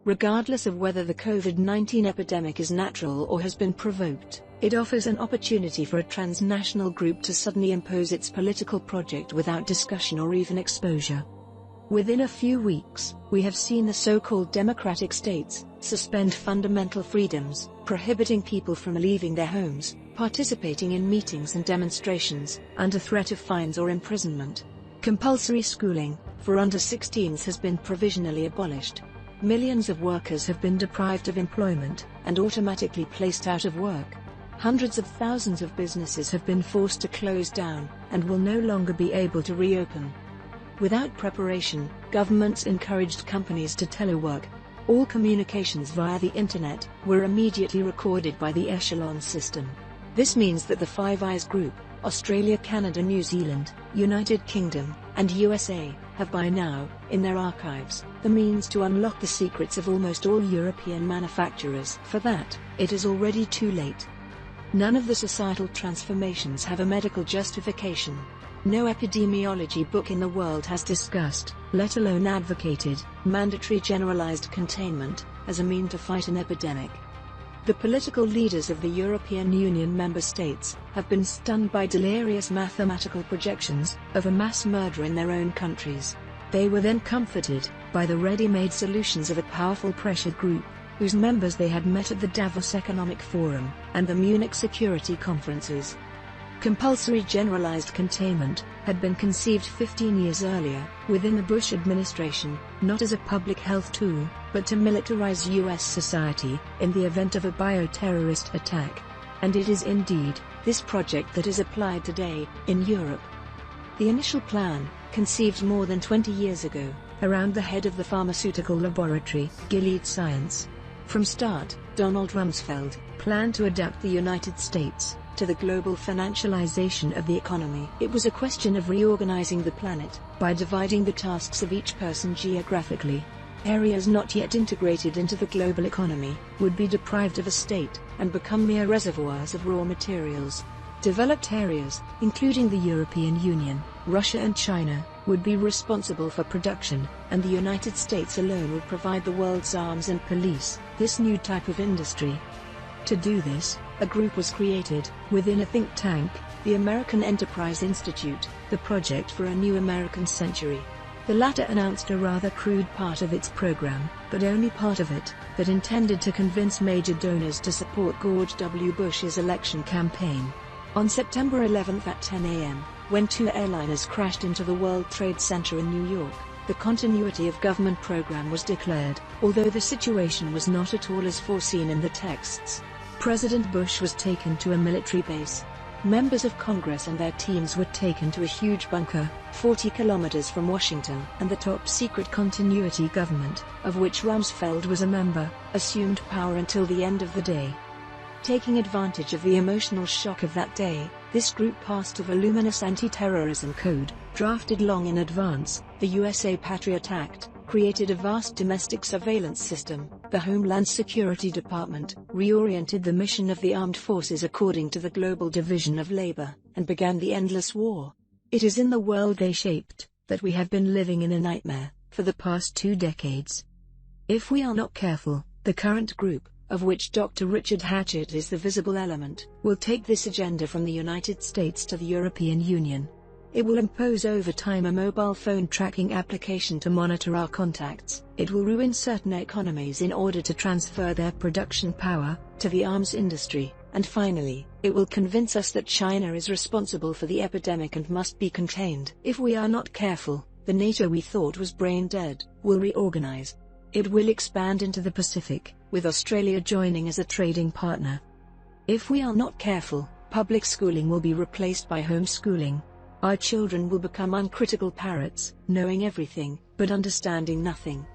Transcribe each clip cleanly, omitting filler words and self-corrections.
Regardless of whether the COVID-19 epidemic is natural or has been provoked, it offers an opportunity for a transnational group to suddenly impose its political project without discussion or even exposure. Within a few weeks, we have seen the so-called democratic states suspend fundamental freedoms, prohibiting people from leaving their homes, participating in meetings and demonstrations, under threat of fines or imprisonment. Compulsory schooling for under-16s has been provisionally abolished. Millions of workers have been deprived of employment and automatically placed out of work. Hundreds of thousands of businesses have been forced to close down and will no longer be able to reopen. Without preparation, governments encouraged companies to telework. All communications via the internet were immediately recorded by the echelon system. This means that the Five Eyes Group, Australia, Canada, New Zealand, United Kingdom, and USA, have by now, in their archives, the means to unlock the secrets of almost all European manufacturers. For that, it is already too late. None of the societal transformations have a medical justification. No epidemiology book in the world has discussed, let alone advocated, mandatory generalized containment as a mean to fight an epidemic. The political leaders of the European Union member states have been stunned by delirious mathematical projections of a mass murder in their own countries. They were then comforted by the ready-made solutions of a powerful pressure group, whose members they had met at the Davos Economic Forum and the Munich Security Conferences. Compulsory generalized containment had been conceived 15 years earlier, within the Bush administration, not as a public health tool, but to militarize U.S. society in the event of a bioterrorist attack. And it is indeed this project that is applied today in Europe. The initial plan, conceived more than 20 years ago, around the head of the pharmaceutical laboratory, Gilead Science. From start, Donald Rumsfeld planned to adapt the United States to the global financialization of the economy. It was a question of reorganizing the planet by dividing the tasks of each person geographically. Areas not yet integrated into the global economy would be deprived of a state and become mere reservoirs of raw materials. Developed areas, including the European Union, Russia and China, would be responsible for production, and the United States alone would provide the world's arms and police this new type of industry. To do this, a group was created, within a think tank, the American Enterprise Institute, the Project for a New American Century. The latter announced a rather crude part of its program, but only part of it, that intended to convince major donors to support George W. Bush's election campaign. On September 11 at 10 a.m., when two airliners crashed into the World Trade Center in New York, the continuity of government program was declared, although the situation was not at all as foreseen in the texts. President Bush was taken to a military base. Members of Congress and their teams were taken to a huge bunker, 40 kilometers from Washington, and the top-secret continuity government, of which Rumsfeld was a member, assumed power until the end of the day. Taking advantage of the emotional shock of that day, this group passed a voluminous anti-terrorism code, drafted long in advance. The USA Patriot Act created a vast domestic surveillance system. The Homeland Security Department reoriented the mission of the armed forces according to the global division of labor, and began the endless war. It is in the world they shaped that we have been living in a nightmare for the past 2 decades. If we are not careful, the current group, of which Dr. Richard Hatchett is the visible element, will take this agenda from the United States to the European Union. It will impose over time a mobile phone tracking application to monitor our contacts. It will ruin certain economies in order to transfer their production power to the arms industry. And finally, it will convince us that China is responsible for the epidemic and must be contained. If we are not careful, the NATO we thought was brain dead will reorganize. It will expand into the Pacific, with Australia joining as a trading partner. If we are not careful, public schooling will be replaced by homeschooling. Our children will become uncritical parrots, knowing everything, but understanding nothing.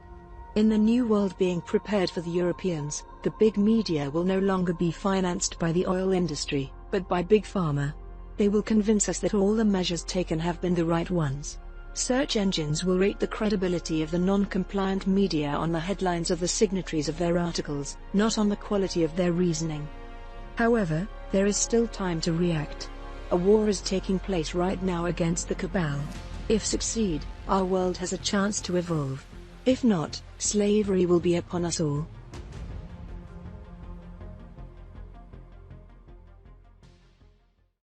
In the new world being prepared for the Europeans, the big media will no longer be financed by the oil industry, but by Big Pharma. They will convince us that all the measures taken have been the right ones. Search engines will rate the credibility of the non-compliant media on the headlines of the signatories of their articles, not on the quality of their reasoning. However, there is still time to react. A war is taking place right now against the cabal. If succeed, our world has a chance to evolve. If not, slavery will be upon us all.